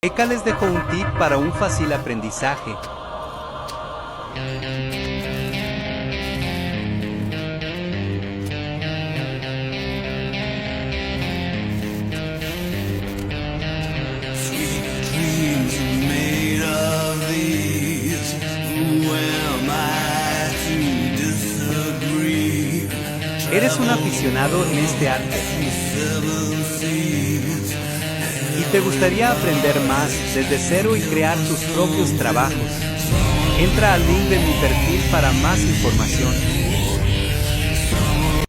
Eka les dejó un tip para un fácil aprendizaje. Eres un aficionado en este arte y te gustaría aprender más desde cero y crear tus propios trabajos. Entra al link de mi perfil para más información.